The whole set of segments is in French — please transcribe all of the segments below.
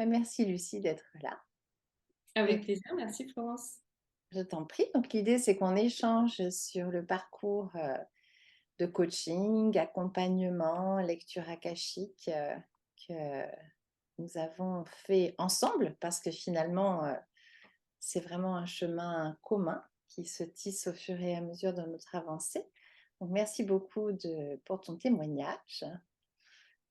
Merci Lucie d'être là. Avec Et plaisir, merci Florence. je t'en prie. Donc l'idée, c'est qu'on échange sur le parcours de coaching, accompagnement, lecture akashique que nous avons fait ensemble parce que finalement, c'est vraiment un chemin commun qui se tisse au fur et à mesure de notre avancée. Donc merci beaucoup pour ton témoignage.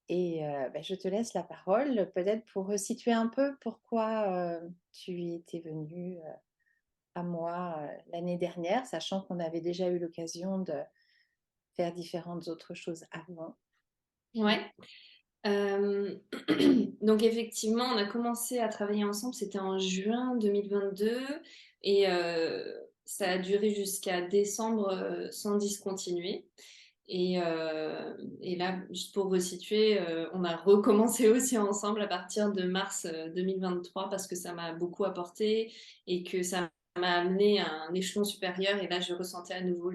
Et je te laisse la parole, peut-être pour resituer un peu pourquoi tu étais venue à moi l'année dernière, sachant qu'on avait déjà eu l'occasion de faire différentes autres choses avant. Ouais. Euh, donc effectivement, on a commencé à travailler ensemble, c'était en juin 2022 et ça a duré jusqu'à décembre sans discontinuer. Et là, juste pour resituer, on a recommencé aussi ensemble à partir de mars 2023 parce que ça m'a beaucoup apporté et que ça m'a amené à un échelon supérieur. Et là, je ressentais à nouveau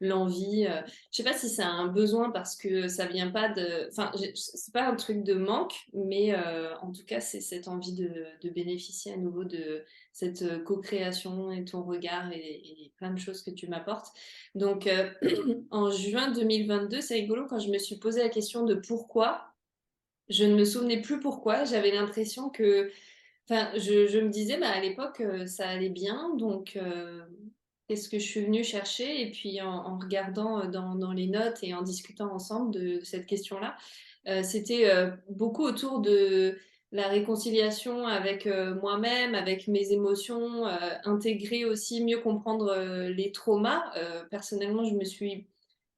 l'envie. Je sais pas si c'est un besoin parce que ça vient pas de. Enfin, c'est pas un truc de manque, mais en tout cas, c'est cette envie de bénéficier à nouveau de cette co-création et ton regard et plein de choses que tu m'apportes. Donc, en juin 2022, c'est rigolo quand je me suis posé la question de pourquoi. Je ne me souvenais plus pourquoi. J'avais l'impression que, enfin, je me disais, bah, à l'époque, ça allait bien. Donc, qu'est-ce que je suis venue chercher? Et puis, en regardant dans les notes et en discutant ensemble de cette question-là, c'était beaucoup autour de la réconciliation avec moi-même, avec mes émotions, intégrer aussi, mieux comprendre les traumas. Personnellement, je me suis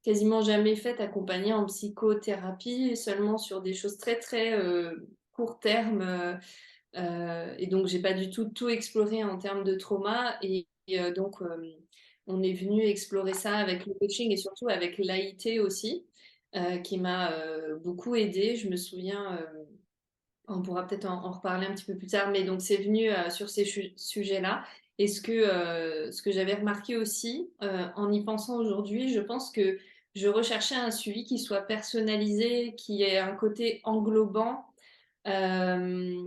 quasiment jamais faite accompagner en psychothérapie, seulement sur des choses très très court terme. Et donc, j'ai pas du tout exploré en termes de trauma. On est venu explorer ça avec le coaching et surtout avec l'AIT aussi, qui m'a beaucoup aidée. Je me souviens, on pourra peut-être en reparler un petit peu plus tard, mais donc c'est venu sur ces sujets-là. Et ce que j'avais remarqué aussi, en y pensant aujourd'hui, je pense que je recherchais un suivi qui soit personnalisé, qui ait un côté englobant. Euh,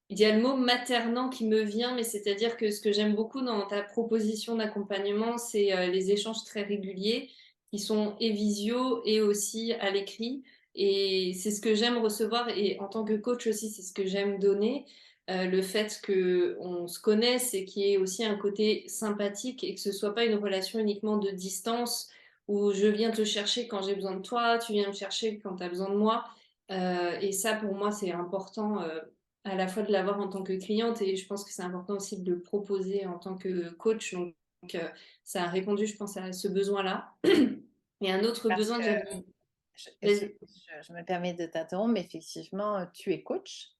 il y a le mot maternant qui me vient, mais c'est-à-dire que ce que j'aime beaucoup dans ta proposition d'accompagnement, c'est les échanges très réguliers qui sont et visio et aussi à l'écrit. Et c'est ce que j'aime recevoir et en tant que coach aussi, c'est ce que j'aime donner. Le fait que on se connaisse et qu'il y ait aussi un côté sympathique et que ce soit pas une relation uniquement de distance où je viens te chercher quand j'ai besoin de toi, tu viens me chercher quand tu as besoin de moi. Et ça, pour moi, c'est important. À la fois de l'avoir en tant que cliente et je pense que c'est important aussi de le proposer en tant que coach. Donc, ça a répondu, je pense, à ce besoin-là. Et un autre Parce besoin que, que j'avais. Vas-y. je me permets de t'interrompre, mais effectivement, tu es coach,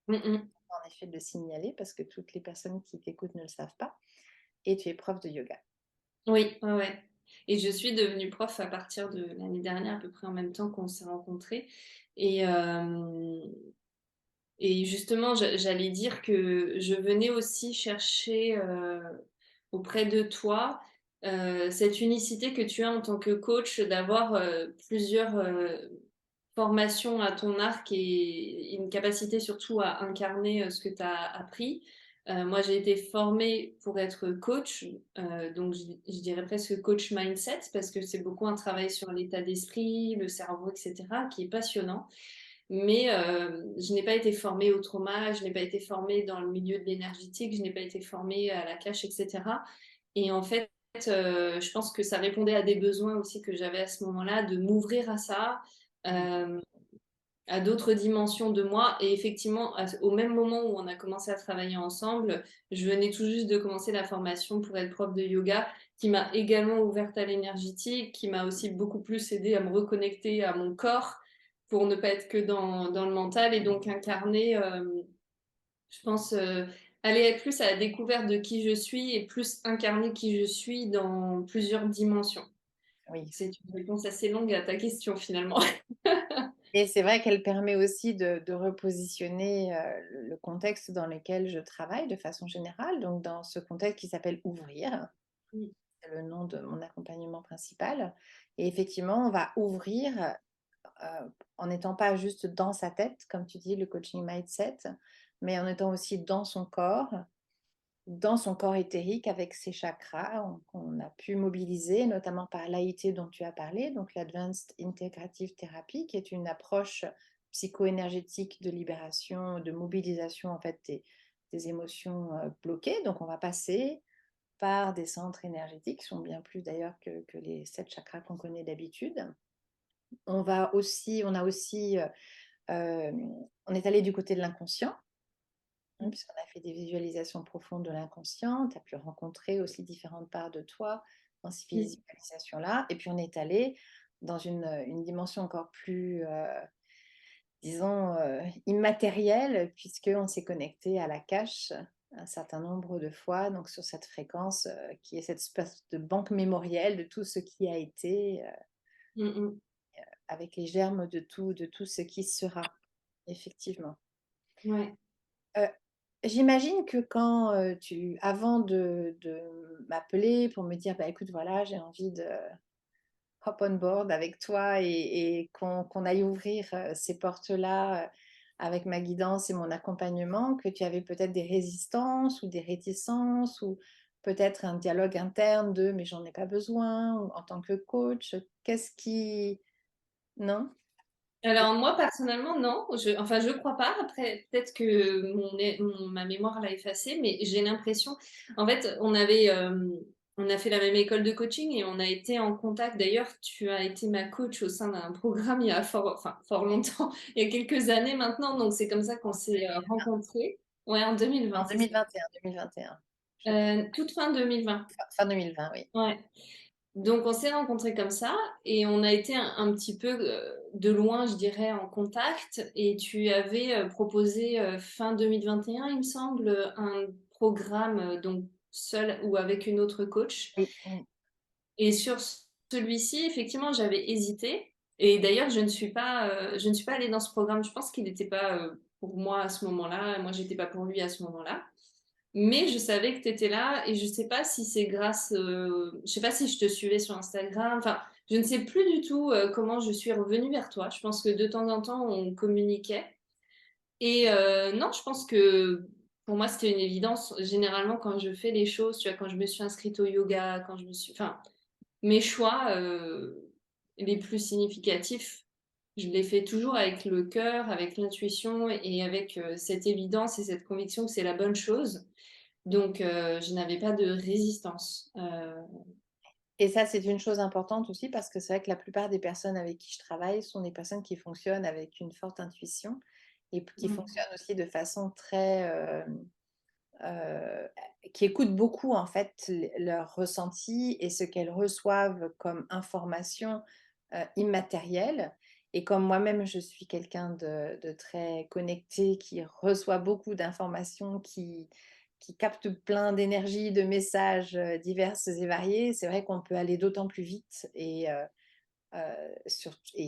Mm, mm. en effet, de le signaler, parce que toutes les personnes qui t'écoutent ne le savent pas, et tu es prof de yoga. Oui, ouais, ouais. Et je suis devenue prof à partir de l'année dernière, à peu près en même temps qu'on s'est rencontrés. Et, euh, et justement, j'allais dire que je venais aussi chercher auprès de toi cette unicité que tu as en tant que coach d'avoir plusieurs formations à ton arc et une capacité surtout à incarner ce que tu as appris. Moi, j'ai été formée pour être coach, donc je dirais presque coach mindset, parce que c'est beaucoup un travail sur l'état d'esprit, le cerveau, etc., qui est passionnant. Mais je n'ai pas été formée au trauma, je n'ai pas été formée dans le milieu de l'énergétique, je n'ai pas été formée à la cache, etc. Et en fait, je pense que ça répondait à des besoins aussi que j'avais à ce moment-là, de m'ouvrir à ça, euh, à d'autres dimensions de moi. Et effectivement, au même moment où on a commencé à travailler ensemble, je venais tout juste de commencer la formation pour être prof de yoga, qui m'a également ouverte à l'énergétique, qui m'a aussi beaucoup plus aidé à me reconnecter à mon corps pour ne pas être que dans le mental et donc incarner, je pense, aller être plus à la découverte de qui je suis et plus incarner qui je suis dans plusieurs dimensions. Oui. C'est une réponse assez longue à ta question finalement. Et c'est vrai qu'elle permet aussi de repositionner le contexte dans lequel je travaille de façon générale, donc dans ce contexte qui s'appelle ouvrir, c'est le nom de mon accompagnement principal. Et effectivement, on va ouvrir en n'étant pas juste dans sa tête, comme tu dis, le coaching mindset, mais en étant aussi dans son corps éthérique avec ses chakras qu'on a pu mobiliser, notamment par l'AIT dont tu as parlé, donc l'Advanced Integrative Therapy, qui est une approche psycho-énergétique de libération, de mobilisation en fait des émotions bloquées. Donc on va passer par des centres énergétiques, qui sont bien plus d'ailleurs que les 7 chakras qu'on connaît d'habitude. On a aussi, on est allé du côté de l'inconscient, puisqu'on a fait des visualisations profondes de l'inconscient. Tu as pu rencontrer aussi différentes parts de toi dans ces visualisations-là. Et puis on est allé dans une dimension encore plus, disons, immatérielle, puisqu'on s'est connecté à la cache un certain nombre de fois, donc sur cette fréquence qui est cette espèce de banque mémorielle de tout ce qui a été, Mm. avec les germes de tout ce qui sera, effectivement. Ouais. Euh, J'imagine que quand avant de m'appeler pour me dire, bah écoute, voilà, j'ai envie de hop on board avec toi et qu'on aille ouvrir ces portes-là avec ma guidance et mon accompagnement, que tu avais peut-être des résistances ou des réticences ou peut-être un dialogue interne de mais j'en ai pas besoin ou en tant que coach, qu'est-ce qui... Non? Alors moi personnellement non, enfin je crois pas. Après peut-être que ma mémoire l'a effacé, mais j'ai l'impression. En fait, on a fait la même école de coaching et on a été en contact. D'ailleurs, tu as été ma coach au sein d'un programme il y a fort longtemps, il y a quelques années maintenant. Donc c'est comme ça qu'on En s'est 2020. rencontrés. Ouais, en 2020, En c'est ça. 2021, je crois. Toute fin 2020. Fin 2020, oui. Ouais. Donc on s'est rencontrés comme ça et on a été un petit peu de loin, je dirais, en contact. Et tu avais proposé fin 2021, il me semble, un programme donc seul ou avec une autre coach. Oui, oui. Et sur celui-ci, effectivement, j'avais hésité. Et d'ailleurs, je ne suis pas allée dans ce programme. Je pense qu'il n'était pas pour moi à ce moment-là. Moi, j'étais pas pour lui à ce moment-là. Mais je savais que tu étais là et je sais pas si c'est grâce, je sais pas si je te suivais sur Instagram. Enfin, je ne sais plus du tout comment je suis revenue vers toi. Je pense que de temps en temps, on communiquait. Et non, je pense que pour moi, c'était une évidence. Généralement, quand je fais les choses, tu vois, quand je me suis inscrite au yoga, enfin, mes choix les plus significatifs, je les fais toujours avec le cœur, avec l'intuition et avec cette évidence et cette conviction que c'est la bonne chose. Donc, je n'avais pas de résistance. Et ça, c'est une chose importante aussi parce que c'est vrai que la plupart des personnes avec qui je travaille sont des personnes qui fonctionnent avec une forte intuition et qui Mmh. fonctionnent aussi de façon très... euh, qui écoutent beaucoup en fait leurs ressentis et ce qu'elles reçoivent comme information immatérielle. Et comme moi-même, je suis quelqu'un de très connecté, qui reçoit beaucoup d'informations, qui capte plein d'énergie, de messages diverses et variés, c'est vrai qu'on peut aller d'autant plus vite et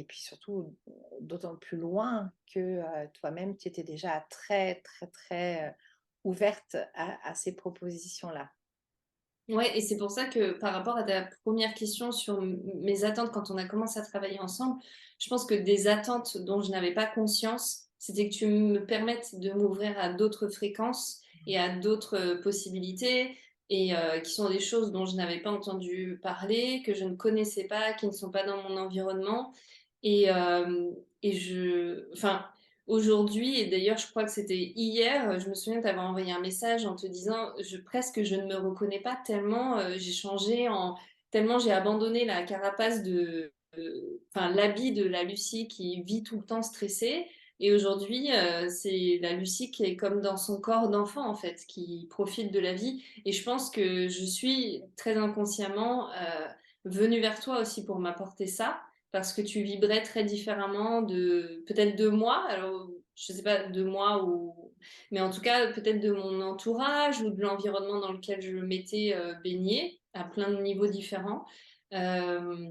puis surtout d'autant plus loin que toi-même, tu étais déjà très, très, très ouverte à ces propositions-là. Ouais, et c'est pour ça que par rapport à ta première question sur mes attentes quand on a commencé à travailler ensemble, je pense que des attentes dont je n'avais pas conscience, c'était que tu me permettes de m'ouvrir à d'autres fréquences et à d'autres possibilités, et qui sont des choses dont je n'avais pas entendu parler, que je ne connaissais pas, qui ne sont pas dans mon environnement. Et, enfin, aujourd'hui, et d'ailleurs, je crois que c'était hier, je me souviens t'avoir envoyé un message en te disant, presque, je ne me reconnais pas tellement, j'ai changé tellement j'ai abandonné la carapace enfin, l'habit de la Lucie qui vit tout le temps stressée. Et aujourd'hui, c'est la Lucie qui est comme dans son corps d'enfant, en fait, qui profite de la vie. Et je pense que je suis très inconsciemment venue vers toi aussi pour m'apporter ça parce que tu vibrais très différemment de peut-être de moi, alors je sais pas de moi ou mais en tout cas peut-être de mon entourage ou de l'environnement dans lequel je m'étais baignée à plein de niveaux différents. Euh,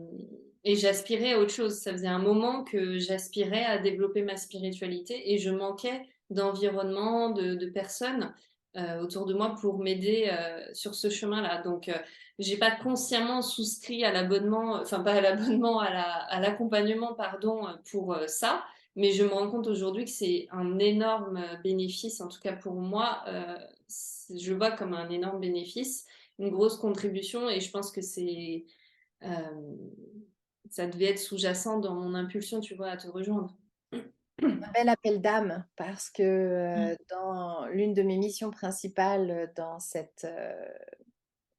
et j'aspirais à autre chose. Ça faisait un moment que j'aspirais à développer ma spiritualité et je manquais d'environnement, de personnes autour de moi pour m'aider, sur ce chemin-là. Donc, j'ai pas consciemment souscrit à l'abonnement, enfin pas à l'abonnement, à l'accompagnement pardon, pour, ça. Mais je me rends compte aujourd'hui que c'est un énorme, bénéfice, en tout cas pour moi, je le vois comme un énorme bénéfice, une grosse contribution et je pense que hem, ça devait être sous-jacent dans mon impulsion, tu vois, à te rejoindre. Un bel appel d'âme parce que Mmh. dans l'une de mes missions principales dans cette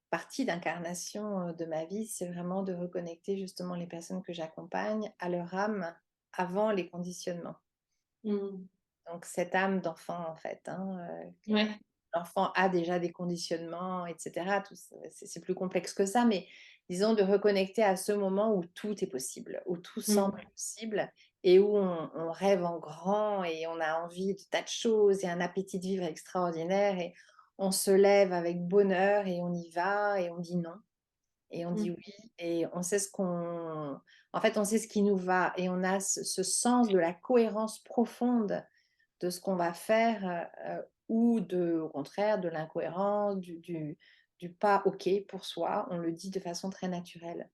partie d'incarnation de ma vie, c'est vraiment de reconnecter justement les personnes que j'accompagne à leur âme avant les conditionnements. Mmh. Donc cette âme d'enfant en fait, hein, que Ouais. l'enfant a déjà des conditionnements et cetera. Tout ça c'est plus complexe que ça, mais disons de reconnecter à ce moment où tout est possible, où tout semble Mmh. possible et où on rêve en grand et on a envie de tas de choses et un appétit de vivre extraordinaire et on se lève avec bonheur et on y va et on dit non et on dit Mmh. oui et on sait ce qu'on en fait, on sait ce qui nous va et on a ce sens de la cohérence profonde de ce qu'on va faire, ou au contraire, de l'incohérence, du pas OK pour soi. On le dit de façon très naturelle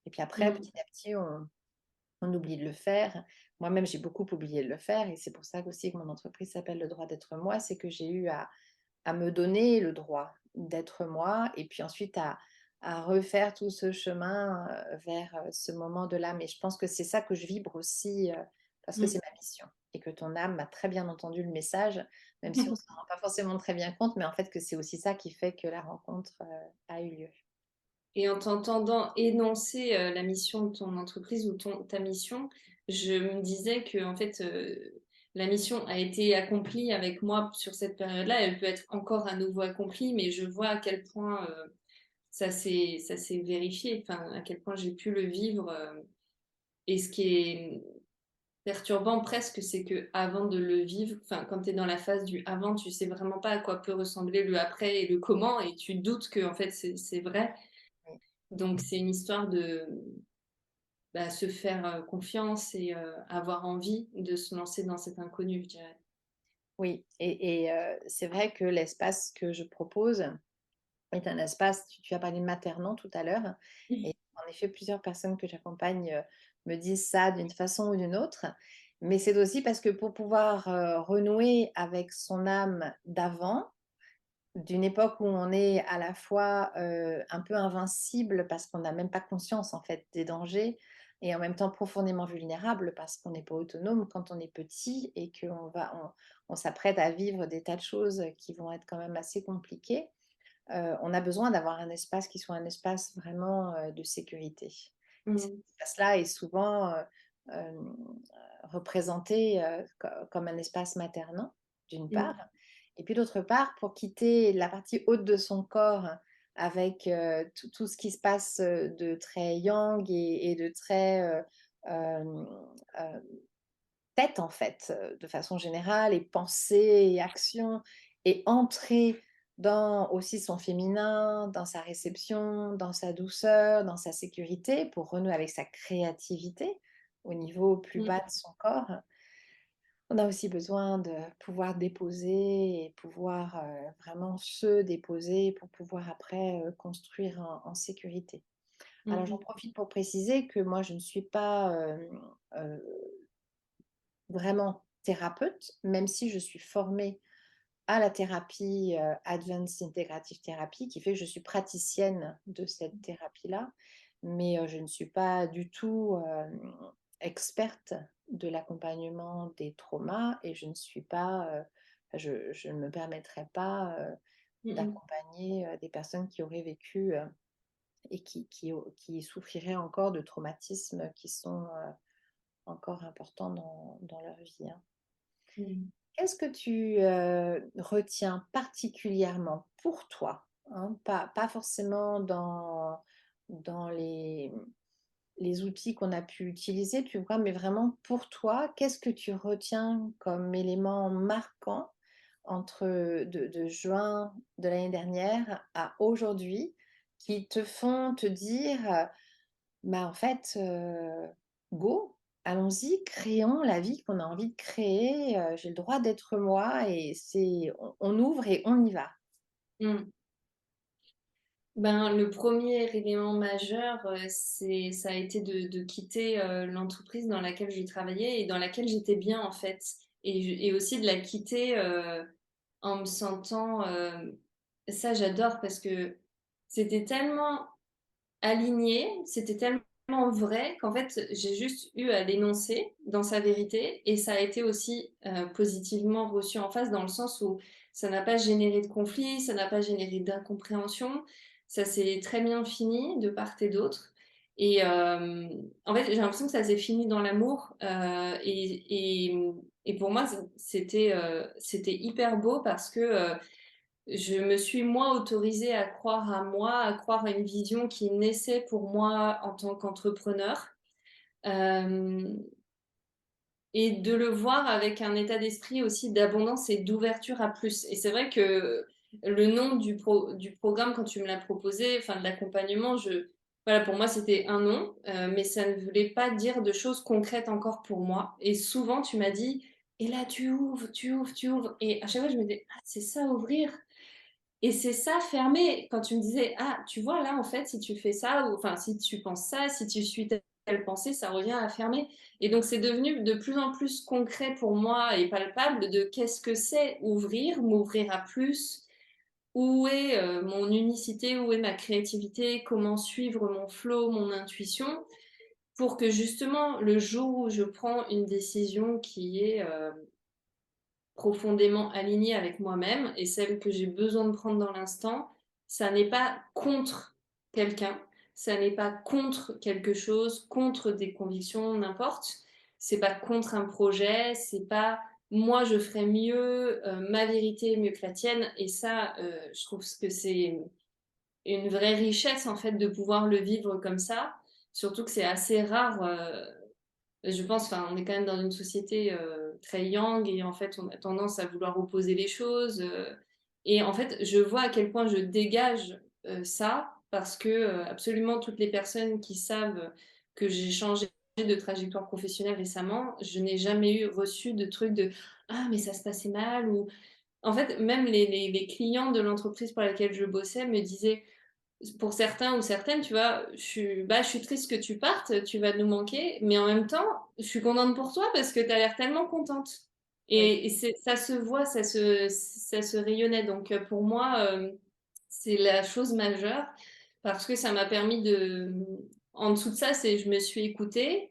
et puis après, Mmh. petit à petit, on oublie de le faire. Moi-même, j'ai beaucoup oublié de le faire et c'est pour ça qu'aussi que mon entreprise s'appelle Le Droit d'être moi. C'est que j'ai eu à me donner le droit d'être moi et puis ensuite à refaire tout ce chemin, vers, ce moment de l'âme et je pense que c'est ça que je vibre aussi, parce que Mmh. c'est ma mission et que ton âme a très bien entendu le message, même si on ne s'en rend pas forcément très bien compte, mais en fait que c'est aussi ça qui fait que la rencontre, a eu lieu. Et en t'entendant énoncer, la mission de ton entreprise ou ta mission, je me disais que en fait, la mission a été accomplie avec moi sur cette période-là. Elle peut être encore à nouveau accomplie, mais je vois à quel point, ça s'est vérifié, enfin, à quel point j'ai pu le vivre, et ce qui est perturbant presque, c'est que avant de le vivre, enfin, quand tu es dans la phase du avant, tu sais vraiment pas à quoi peut ressembler le après et le comment et tu doutes que en fait, c'est vrai. Oui. Donc c'est une histoire de, bah, se faire, confiance et avoir envie de se lancer dans cet inconnu, je dirais. Oui c'est vrai que l'espace que je propose est un espace tu as parlé de maternant tout à l'heure et en effet, plusieurs personnes que j'accompagne, me disent ça d'une façon ou d'une autre. Mais c'est aussi parce que pour pouvoir, renouer avec son âme d'avant, d'une époque où on est à la fois, un peu invincible parce qu'on n'a même pas conscience en fait des dangers et en même temps profondément vulnérable parce qu'on n'est pas autonome quand on est petit et qu'on s'apprête à vivre des tas de choses qui vont être quand même assez compliquées. On a besoin d'avoir un espace qui soit un espace vraiment, de sécurité et cet Mmh. espace-là est souvent, hem, représenté, comme un espace maternant, d'une part Mmh. et puis d'autre part, pour quitter la partie haute de son corps avec, tout ce qui se passe, de très yang et de très, hem, tête en fait, de façon générale et pensée et action et entrer dans aussi son féminin, dans sa réception, dans sa douceur, dans sa sécurité pour renouer avec sa créativité au niveau plus Mmh. bas de son corps. On a aussi besoin de pouvoir déposer et pouvoir, vraiment se déposer pour pouvoir après, construire en sécurité. Mmh Alors j'en mh. profite pour préciser que moi je ne suis pas, vraiment thérapeute, même si je suis formée à la thérapie, Advanced Integrative Therapy, qui fait que je suis praticienne de cette thérapie-là. Mais, je ne suis pas du tout, experte de l'accompagnement des traumas et je ne suis pas, je ne me permettrai pas, Mmh. d'accompagner, des personnes qui auraient vécu, et qui souffriraient encore de traumatismes qui sont, encore importants dans leur vie, hein. Mmh. Qu'est-ce que tu, retiens particulièrement pour toi, hein? Pas forcément dans les outils qu'on a pu utiliser, tu vois? Mais vraiment pour toi, qu'est-ce que tu retiens comme élément marquant entre, de juin de l'année dernière à aujourd'hui, qui te font te dire, «Bah, en fait, go, allons-y, créons la vie qu'on a envie de créer, j'ai le droit d'être moi et on ouvre et on y va. Mmh. Ben, le premier élément majeur, ça a été de quitter, l'entreprise dans laquelle je travaillais et dans laquelle j'étais bien, en fait, et aussi de la quitter, en me sentant, ça j'adore parce que c'était tellement aligné, c'était tellement vrai qu'en fait, j'ai juste eu à l'énoncer dans sa vérité et ça a été aussi, positivement reçu en face dans le sens où ça n'a pas généré de conflit, ça n'a pas généré d'incompréhension. Ça s'est très bien fini de part et d'autre et en fait, j'ai l'impression que ça s'est fini dans l'amour, et pour moi, c'était hyper beau parce que, je me suis moi autorisée à croire à moi, à croire à une vision qui naissait pour moi en tant qu'entrepreneur, hem et de le voir avec un état d'esprit aussi d'abondance et d'ouverture à plus. Et c'est vrai que le nom du programme quand tu me l'as proposé, enfin de l'accompagnement, voilà, pour moi c'était un nom, mais ça ne voulait pas dire de choses concrètes encore pour moi. Et souvent tu m'as dit: «Et là tu ouvres, tu ouvres, tu ouvres», et à chaque fois je me disais: «Ah, c'est ça ouvrir?» Et c'est ça fermer. Quand tu me disais: «Ah, tu vois là, en fait, si tu fais ça ou enfin, si tu penses ça, si tu suis telle pensée, ça revient à fermer», et donc c'est devenu de plus en plus concret pour moi et palpable de qu'est-ce que c'est ouvrir, m'ouvrir à plus, où est, mon unicité, où est ma créativité, comment suivre mon flow, mon intuition, pour que justement le jour où je prends une décision qui est, profondément alignée avec moi-même et celle que j'ai besoin de prendre dans l'instant, ça n'est pas contre quelqu'un, ça n'est pas contre quelque chose, contre des convictions, n'importe. C'est pas contre un projet, c'est pas moi je ferais mieux, ma vérité est mieux que la tienne, et ça, je trouve que c'est une vraie richesse en fait de pouvoir le vivre comme ça. Surtout que c'est assez rare, je pense, enfin, on est quand même dans une société, très yang, et en fait, on a tendance à vouloir opposer les choses, et en fait, je vois à quel point je dégage, ça parce que, absolument toutes les personnes qui savent que j'ai changé de trajectoire professionnelle récemment, je n'ai jamais eu reçu de trucs de: «Ah mais ça se passait mal», ou en fait, même les clients de l'entreprise pour laquelle je bossais me disaient, pour certains ou certaines, tu vois, je suis triste que tu partes, tu vas nous manquer, mais en même temps, je suis contente pour toi parce que tu as l'air tellement contente. Oui. Et ça se voit, ça se rayonnait. Donc, pour moi, c'est la chose majeure parce que ça m'a permis en dessous de ça, c'est je me suis écoutée,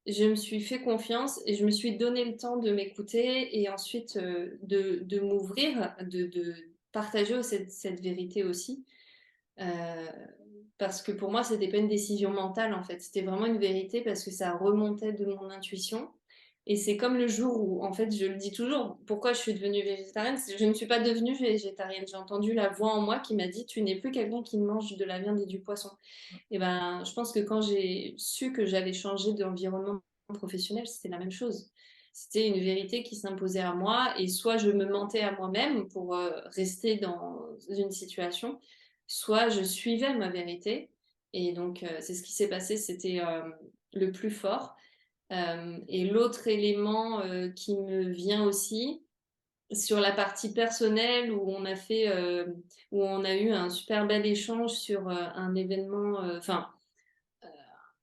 je me suis fait confiance et je me suis donné le temps de m'écouter et ensuite, de m'ouvrir, de partager cette vérité aussi. Heu, Parce que pour moi, c'était pas une décision mentale, en fait. C'était vraiment une vérité parce que ça remontait de mon intuition, et c'est comme le jour où, en fait, je le dis toujours, pourquoi je suis devenue végétarienne, c'est je ne suis pas devenue végétarienne. J'ai entendu la voix en moi qui m'a dit: «Tu n'es plus quelqu'un qui mange de la viande et du poisson». Et ben, je pense que quand j'ai su que j'allais changer d'environnement professionnel, c'était la même chose. C'était une vérité qui s'imposait à moi, et soit je me mentais à moi-même pour, rester dans une situation, soit je suivais ma vérité, et donc c'est ce qui s'est passé, c'était, le plus fort. Et l'autre élément, qui me vient aussi, sur la partie personnelle où on a eu un super bel échange sur, un événement, enfin,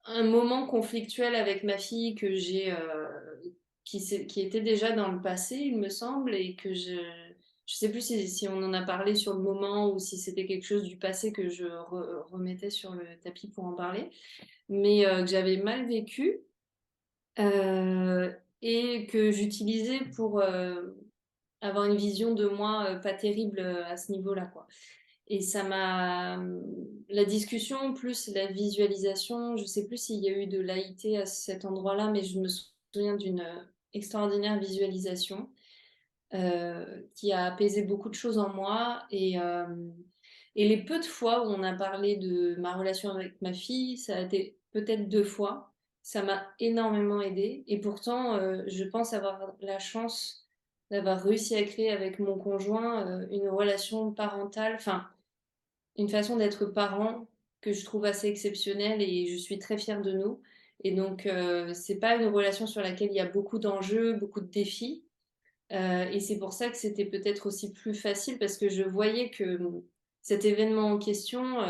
un moment conflictuel avec ma fille que j'ai, qui était déjà dans le passé, il me semble, et que je sais plus si on en a parlé sur le moment ou si c'était quelque chose du passé que je remettais sur le tapis pour en parler, mais que j'avais mal vécu, et que j'utilisais pour, avoir une vision de moi, pas terrible, à ce niveau-là, quoi. Et la discussion plus la visualisation, je sais plus s'il y a eu de l'AIT à cet endroit-là, mais je me souviens d'une, extraordinaire visualisation, qui a apaisé beaucoup de choses en moi, et les peu de fois où on a parlé de ma relation avec ma fille, ça a été peut-être 2 fois. Ça m'a énormément aidée, et pourtant, je pense avoir la chance d'avoir réussi à créer avec mon conjoint, une relation parentale, enfin, une façon d'être parent que je trouve assez exceptionnelle, et je suis très fière de nous. Et donc, c'est pas une relation sur laquelle il y a beaucoup d'enjeux, beaucoup de défis. Et c'est pour ça que c'était peut-être aussi plus facile parce que je voyais que cet événement en question,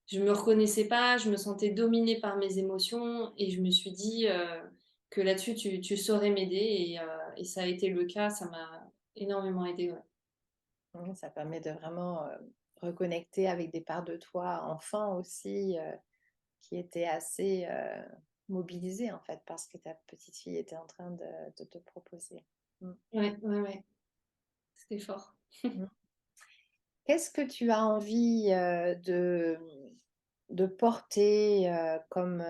je me reconnaissais pas, je me sentais dominée par mes émotions et je me suis dit que là-dessus, tu saurais m'aider et ça a été le cas, ça m'a énormément aidé. Ouais. Ça permet de vraiment reconnecter avec des parts de toi enfant aussi qui étaient assez mobilisées en fait parce que ta petite fille était en train de te proposer. Mm. Ouais, ouais, ouais, c'était fort. Mm. Qu'est-ce que tu as envie de porter comme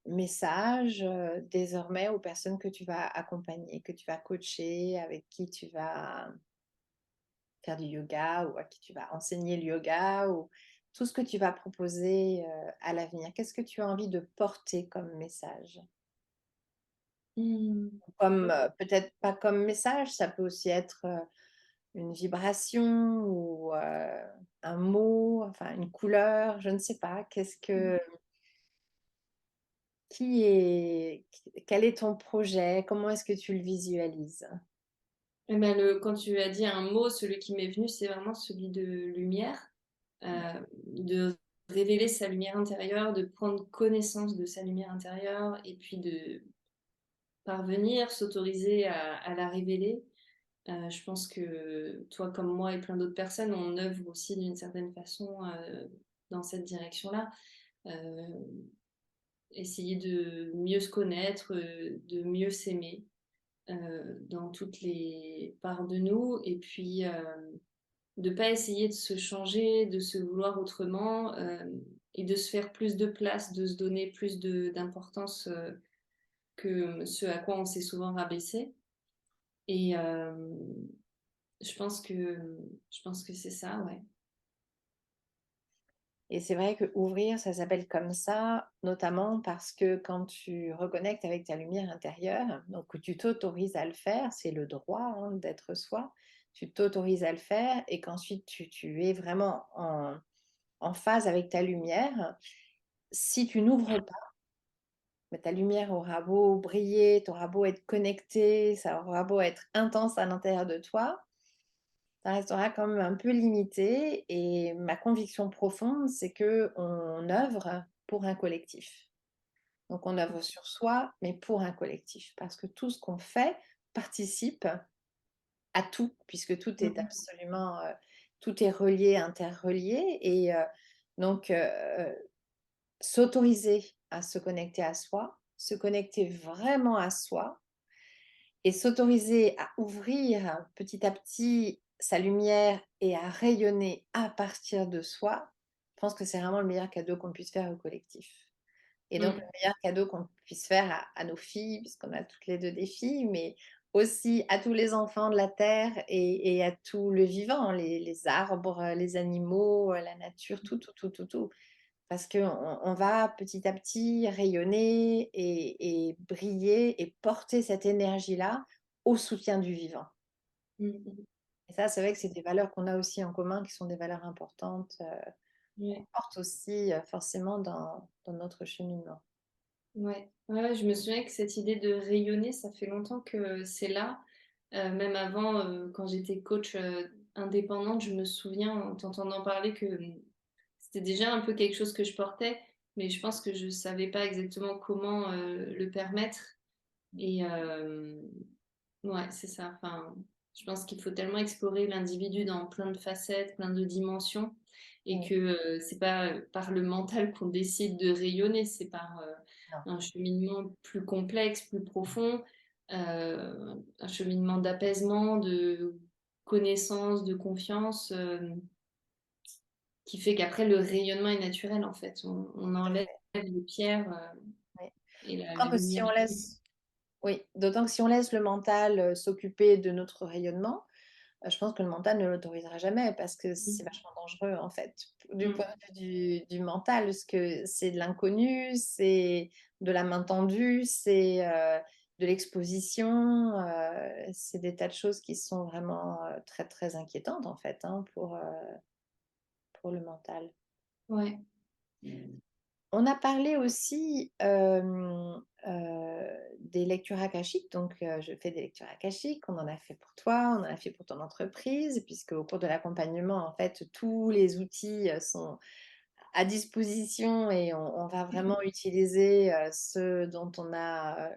message désormais aux personnes que tu vas accompagner, que tu vas coacher, avec qui tu vas faire du yoga ou à qui tu vas enseigner le yoga ou tout ce que tu vas proposer à l'avenir? Qu'est-ce que tu as envie de porter comme message? Mmh. Comme peut-être pas comme message, ça peut aussi être une vibration ou un mot, enfin une couleur, je ne sais pas. Quel est ton projet? Comment est-ce que tu le visualises? Eh ben, quand tu as dit un mot, celui qui m'est venu, c'est vraiment celui de lumière, de révéler sa lumière intérieure, de prendre connaissance de sa lumière intérieure et puis de parvenir, s'autoriser à la révéler. Je pense que toi comme moi et plein d'autres personnes, on œuvre aussi d'une certaine façon dans cette direction-là. Euh, Essayer de mieux se connaître, de mieux s'aimer dans toutes les parts de nous et puis de pas essayer de se changer, de se vouloir autrement et de se faire plus de place, de se donner plus d'importance que ce à quoi on s'est souvent rabaissé. Et je pense que je pense que c'est ça, ouais. Et c'est vrai que ouvrir, ça s'appelle comme ça, notamment parce que quand tu reconnectes avec ta lumière intérieure, donc que tu t'autorises à le faire, c'est le droit hein, d'être soi, tu t'autorises à le faire et qu'ensuite tu es vraiment en phase avec ta lumière. Si tu n'ouvres pas, bah, ta lumière aura beau briller, tu auras beau être connecté, ça aura beau être intense à l'intérieur de toi, ça restera quand même un peu limité et ma conviction profonde, c'est qu'on œuvre pour un collectif. Donc on œuvre sur soi, mais pour un collectif, parce que tout ce qu'on fait participe à tout, puisque tout est Mhm. absolument, tout est relié, interrelié et donc s'autoriser à se connecter à soi, se connecter vraiment à soi et s'autoriser à ouvrir petit à petit sa lumière et à rayonner à partir de soi, je pense que c'est vraiment le meilleur cadeau qu'on puisse faire au collectif. Et donc le Mm. meilleur cadeau qu'on puisse faire à nos filles, puisqu'on a toutes les 2 des filles, mais aussi à tous les enfants de la terre et à tout le vivant, les arbres, les animaux, la nature, tout, tout, tout, tout, tout. Parce qu'on va petit à petit rayonner et briller et porter cette énergie-là au soutien du vivant. Mm. Et ça, c'est vrai que c'est des valeurs qu'on a aussi en commun, qui sont des valeurs importantes, qu'on Ouais. porte aussi forcément dans notre cheminement. Ouais. Ouais, ouais, je me souviens que cette idée de rayonner, ça fait longtemps que c'est là. Même avant, quand j'étais coach indépendante, je me souviens en t'entendant parler que c'était déjà un peu quelque chose que je portais, mais je pense que je savais pas exactement comment le permettre. Et ouais, c'est ça. Enfin, je pense qu'il faut tellement explorer l'individu dans plein de facettes, plein de dimensions, et Oui, que c'est pas par le mental qu'on décide de rayonner, c'est par non, un cheminement plus complexe, plus profond, un cheminement d'apaisement, de connaissance, de confiance, qui fait qu'après le rayonnement est naturel en fait. On tout à enlève fait. les pierres Oui. et la D'autant que si lumière. on laisse, oui, d'autant que si on laisse le mental s'occuper de notre rayonnement, je pense que le mental ne l'autorisera jamais parce que c'est vachement dangereux en fait, du Mm. point de vue du mental, parce que c'est de l'inconnu, c'est de la main tendue, c'est de l'exposition, c'est des tas de choses qui sont vraiment très très inquiétantes en fait hein, pour le mental. Ouais. On a parlé aussi, des lectures akashiques, donc je fais des lectures akashiques, on en a fait pour toi, on en a fait pour ton entreprise, puisque au cours de l'accompagnement, en fait, tous les outils, sont à disposition et on va vraiment utiliser, ce dont on a,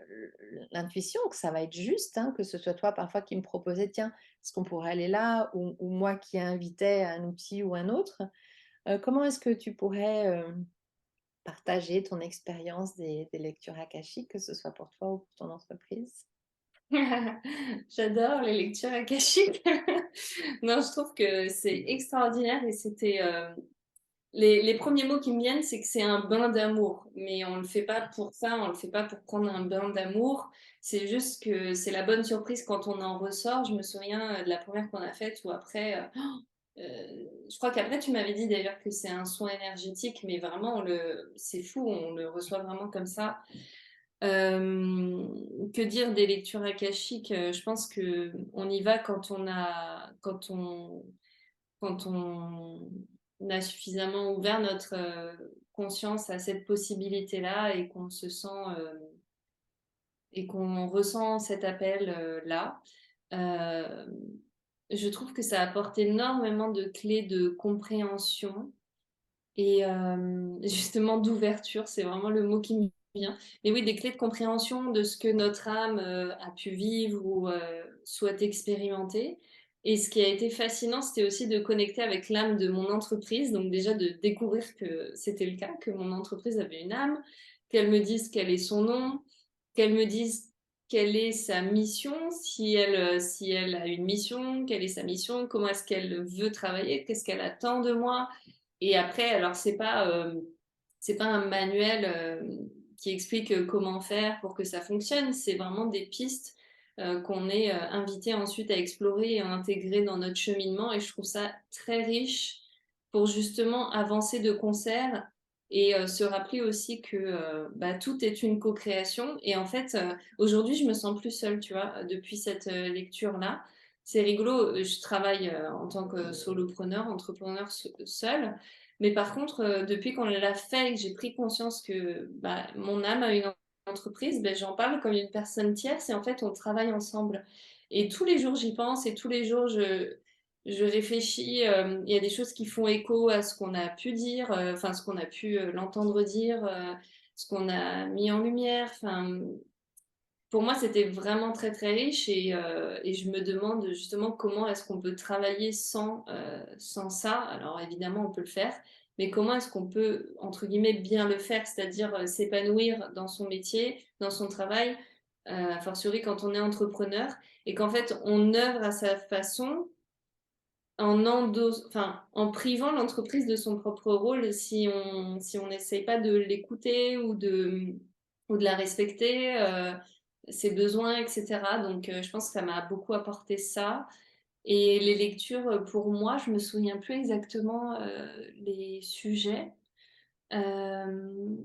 l'intuition que ça va être juste, hein, que ce soit toi parfois qui me proposais: «Tiens, est-ce qu'on pourrait aller là?» ou moi qui invitais un outil ou un autre. Comment est-ce que tu pourrais, partager ton expérience des lectures akashiques, que ce soit pour toi ou pour ton entreprise? J'adore les lectures akashiques. Non, je trouve que c'est extraordinaire et c'était, les premiers mots qui me viennent, c'est que c'est un bain d'amour, mais on le fait pas pour ça, on le fait pas pour prendre un bain d'amour. C'est juste que c'est la bonne surprise quand on en ressort. Je me souviens, de la première qu'on a faite où après, je crois qu'après tu m'avais dit d'ailleurs que c'est un soin énergétique, mais vraiment c'est fou, on le reçoit vraiment comme ça. Que dire des lectures akashiques? Je pense qu'on y va quand on a suffisamment ouvert notre, conscience à cette possibilité-là et qu'on se sent, et qu'on ressent cet appel, là. Hem, je trouve que ça apporte énormément de clés de compréhension et justement d'ouverture, c'est vraiment le mot qui me vient. Mais oui, des clés de compréhension de ce que notre âme, a pu vivre ou souhaite expérimenter. Et ce qui a été fascinant, c'était aussi de connecter avec l'âme de mon entreprise. Donc déjà de découvrir que c'était le cas, que mon entreprise avait une âme, qu'elle me dise quel est son nom, qu'elle me dise quelle est sa mission, si elle a une mission, quelle est sa mission, comment est-ce qu'elle veut travailler, qu'est-ce qu'elle attend de moi. Et après, alors c'est pas un manuel, qui explique, comment faire pour que ça fonctionne. C'est vraiment des pistes, qu'on est, invité ensuite à explorer et à intégrer dans notre cheminement et je trouve ça très riche pour justement avancer de concert et se rappeler aussi que, bah, tout est une co-création et en fait, aujourd'hui, je me sens plus seule, tu vois? Depuis cette, lecture-là. C'est rigolo, je travaille, en tant que solopreneur, entrepreneur seule mais par contre, depuis qu'on l'a fait et que j'ai pris conscience que, bah, mon âme a une entreprise, beh, j'en parle comme une personne tierce et en fait, on travaille ensemble. Et tous les jours, j'y pense et tous les jours, je réfléchis, il y a des choses qui font écho à ce qu'on a pu dire, enfin, ce qu'on a pu, l'entendre dire, ce qu'on a mis en lumière. Enfin, pour moi, c'était vraiment très, très riche et je me demande justement comment est-ce qu'on peut travailler sans ça? Alors évidemment, on peut le faire, mais comment est-ce qu'on peut, entre guillemets, «bien le faire»? C'est-à-dire, s'épanouir dans son métier, dans son travail, a fortiori quand on est entrepreneur et qu'en fait, on œuvre à sa façon en privant l'entreprise de son propre rôle si on n'essaye pas de l'écouter ou de la respecter, ses besoins et cetera. Donc je pense que ça m'a beaucoup apporté ça et les lectures, pour moi, je me souviens plus exactement, les sujets, hem,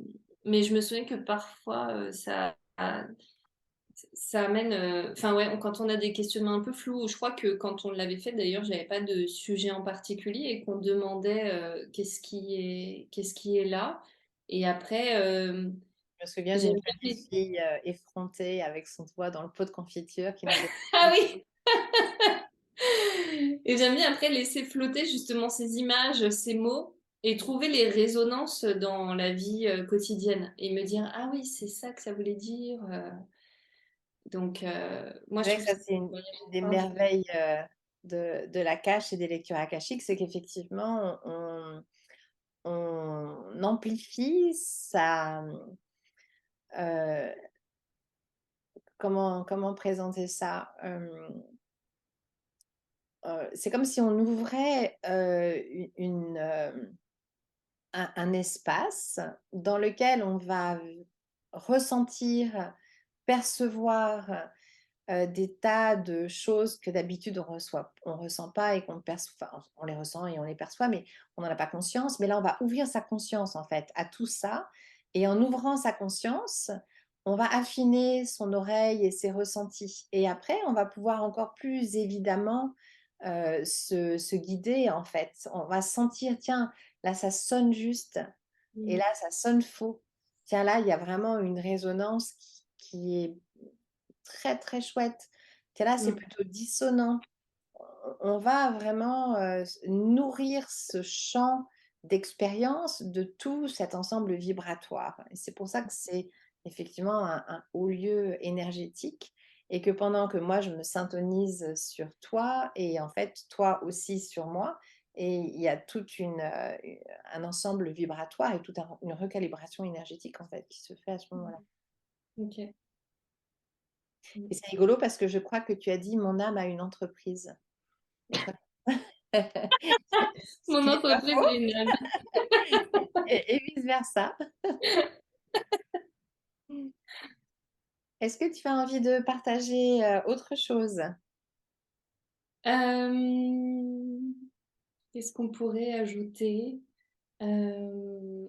mais je me souviens que parfois, ça amène, enfin ouais, quand on a des questionnements un peu flous, je crois que quand on l'avait fait d'ailleurs, j'avais pas de sujet en particulier et qu'on demandait, qu'est-ce qui est là? Et après, Je me souviens j'aime d'une bien petite les fille, effrontée avec son doigt dans le pot de confiture qui nous ah demandait. oui! Et j'aime bien après laisser flotter justement ces images, ces mots et trouver les résonances dans la vie, quotidienne et me dire: «Ah oui, c'est ça que ça voulait dire», donc moi C'est je vrai que trouve ça ça, c'est une des extraordinaire. merveilles, de l'Akash et des lectures akashiques, c'est qu'effectivement, on amplifie sa, comment présenter ça? C'est comme si on ouvrait, un espace dans lequel on va ressentir, percevoir, des tas de choses que d'habitude on ressent pas et qu'on perçoit, enfin, on les ressent et on les perçoit, mais on n'en a pas conscience. Mais là, on va ouvrir sa conscience, en fait, à tout ça et en ouvrant sa conscience, on va affiner son oreille et ses ressentis et après, on va pouvoir encore plus évidemment, se guider, en fait. On va sentir: «Tiens, là, ça sonne juste», Et Mmh. là, ça sonne faux. Tiens, là, il y a vraiment une résonance qui est très, très chouette. Tiens, là, c'est Mmh. plutôt dissonant. On va vraiment, nourrir ce champ d'expérience de tout cet ensemble vibratoire et c'est pour ça que c'est effectivement un haut lieu énergétique et que pendant que moi je me syntonise sur toi et en fait toi aussi sur moi et il y a toute un ensemble vibratoire et toute une recalibration énergétique en fait qui se fait à ce moment-là. OK. Mmh. Et c'est rigolo parce que je crois que tu as dit: «Mon âme a une entreprise» et je crois ce Mon qui n'est pas entreprise faux est une âme. et vice versa. Est-ce que tu as envie de partager, autre chose? Hem, Qu'est-ce qu'on pourrait ajouter? Hem,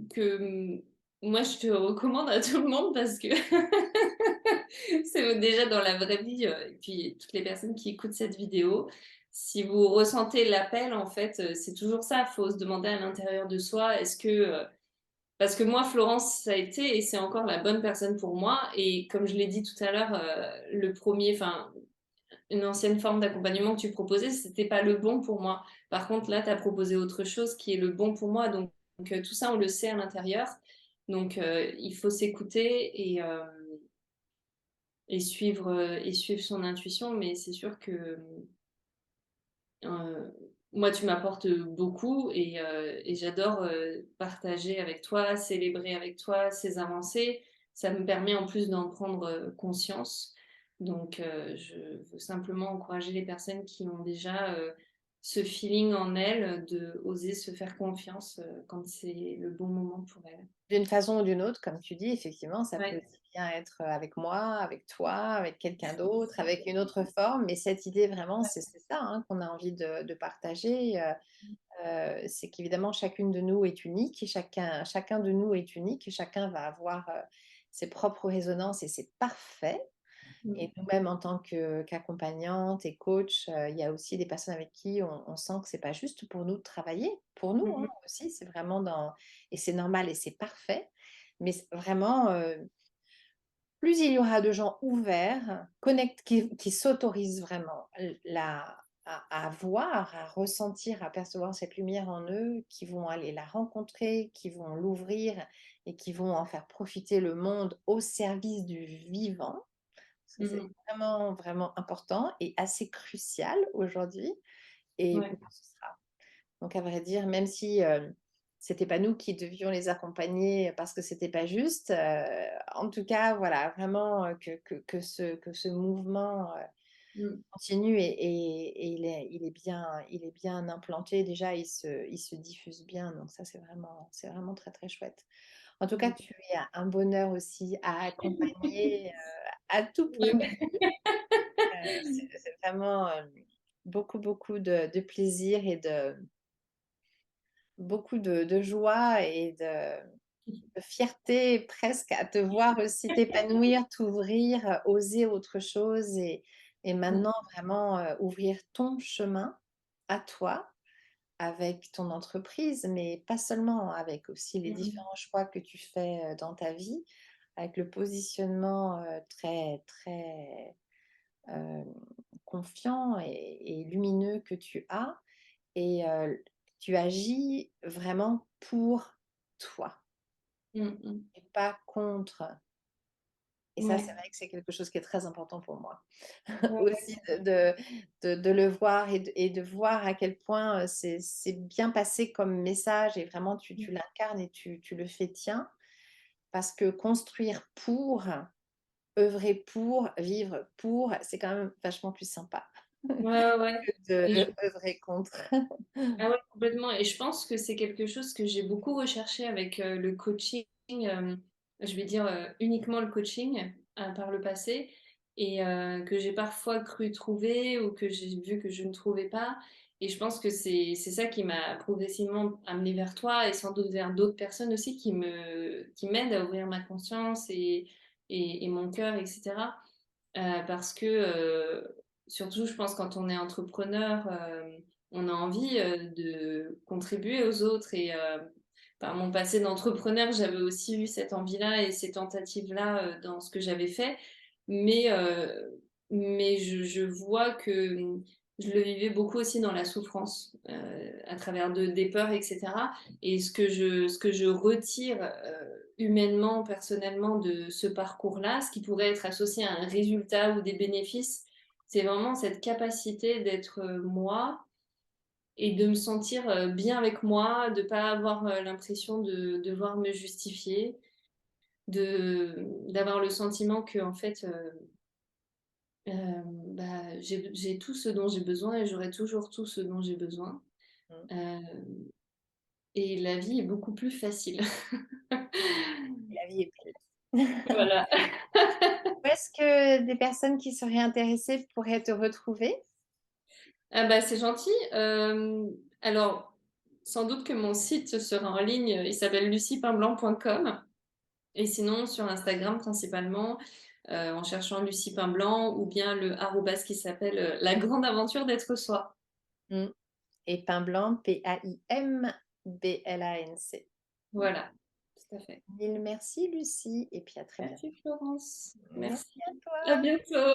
que, moi je te recommande à tout le monde parce que c'est déjà dans la vraie vie, et puis toutes les personnes qui écoutent cette vidéo, si vous ressentez l'appel en fait, c'est toujours ça, faut se demander à l'intérieur de soi, est-ce que, parce que moi Florence ça a été et c'est encore la bonne personne pour moi et comme je l'ai dit tout à l'heure, le premier, enfin une ancienne forme d'accompagnement que tu proposais, c'était pas le bon pour moi. Par contre, là, tu as proposé autre chose qui est le bon pour moi. Donc tout ça, on le sait à l'intérieur. Donc, il faut s'écouter et suivre son intuition. Mais c'est sûr que euh, moi, tu m'apportes beaucoup et j'adore partager avec toi, célébrer avec toi ces avancées. Ça me permet en plus d'en prendre conscience. Donc, je veux simplement encourager les personnes qui ont déjà ce feeling en elles de oser se faire confiance quand c'est le bon moment pour elles. D'une façon ou d'une autre, comme tu dis, effectivement, ça peut Ouais. aussi bien être, avec moi, avec toi, avec quelqu'un d'autre, avec une autre forme, mais cette idée vraiment, c'est ça, hein, qu'on a envie de partager, c'est qu'évidemment chacune de nous est unique et chacun de nous est unique et chacun va avoir, ses propres résonances et c'est parfait. Mm. Et nous-mêmes, en tant qu'accompagnantes et coach, il y a aussi des personnes avec qui on sent que c'est pas juste pour nous de travailler, pour nous, hein, Mhm. aussi, c'est vraiment dans et c'est normal et c'est parfait. Mais c vraiment, plus il y aura de gens ouverts, qui s'autorisent vraiment à voir, à ressentir, à percevoir cette lumière en eux, qui vont aller la rencontrer, qui vont l'ouvrir et qui vont en faire profiter le monde au service du vivant. Ça, c'est Mhm. vraiment, vraiment important et assez crucial aujourd'hui et Ouais. moins ce sera. Donc à vrai dire, même si, c'était pas nous qui devions les accompagner parce que c'était pas juste, en tout cas, voilà, vraiment, que ce mouvement, Mm. continue et il est bien implanté. Déjà, il se diffuse bien, donc ça, c'est vraiment très, très chouette. En tout cas, Mm. tu es un bonheur aussi à accompagner, à tout point Ouais. de vue. C'est vraiment, beaucoup, beaucoup de plaisir et beaucoup de joie et de fierté presque à te voir aussi t'épanouir, t'ouvrir, oser autre chose et Mm. maintenant vraiment, ouvrir ton chemin à toi avec ton entreprise, mais pas seulement, avec aussi les Mm. différents choix que tu fais, dans ta vie, avec le positionnement, très, très, hem, confiant et lumineux que tu as et tu agis vraiment pour toi Mm. Mm. et pas contre. Et ça, c'est Ouais. vrai que c'est quelque chose qui est très important pour moi. Ouais, ouais, Aussi de le voir et de voir à quel point, c'est bien passé comme message et vraiment tu l'incarnes et tu le fais tien. Parce que construire pour, œuvrer pour, vivre pour, c'est quand même vachement plus sympa ouais, ouais. que Et je de œuvrer contre. Ah ouais, complètement. Et je pense que c'est quelque chose que j'ai beaucoup recherché avec le coaching, je vais dire uniquement le coaching par le passé, et que j'ai parfois cru trouver ou que j'ai vu que je ne trouvais pas. Et je pense que c'est ça qui m'a progressivement amené vers toi et sans doute vers d'autres personnes aussi qui m'aident à ouvrir ma conscience et mon cœur, etc. Parce que surtout, je pense quand on est entrepreneur. on a envie de contribuer aux autres. Et par mon passé d'entrepreneur, j'avais aussi eu cette envie-là et ces tentatives-là dans ce que j'avais fait. Mais, je vois que je le vivais beaucoup aussi dans la souffrance, à travers des peurs, etc. Et ce que je retire humainement, personnellement de ce parcours-là, ce qui pourrait être associé à un résultat ou des bénéfices, c'est vraiment cette capacité d'être moi et de me sentir bien avec moi, de pas avoir l'impression de devoir me justifier, d'avoir le sentiment que en fait j'ai tout ce dont j'ai besoin et j'aurai toujours tout ce dont j'ai besoin. Mm. Euh, et la vie est beaucoup plus facile. La vie est belle. Voilà. Où est-ce que des personnes qui seraient intéressées pourraient te retrouver? Ah bah, c'est gentil. Alors, sans doute que mon site sera en ligne. Il s'appelle luciepinblanc.com. Et sinon, sur Instagram principalement, en cherchant Lucie Pain ou bien le arrobas qui s'appelle La Grande Aventure d'être soi. Mm. Et pain blanc, Paimblanc. Voilà, tout à fait. Mille merci, Lucie, et puis à très bientôt. Merci Florence. Merci Merci. à À toi. bientôt.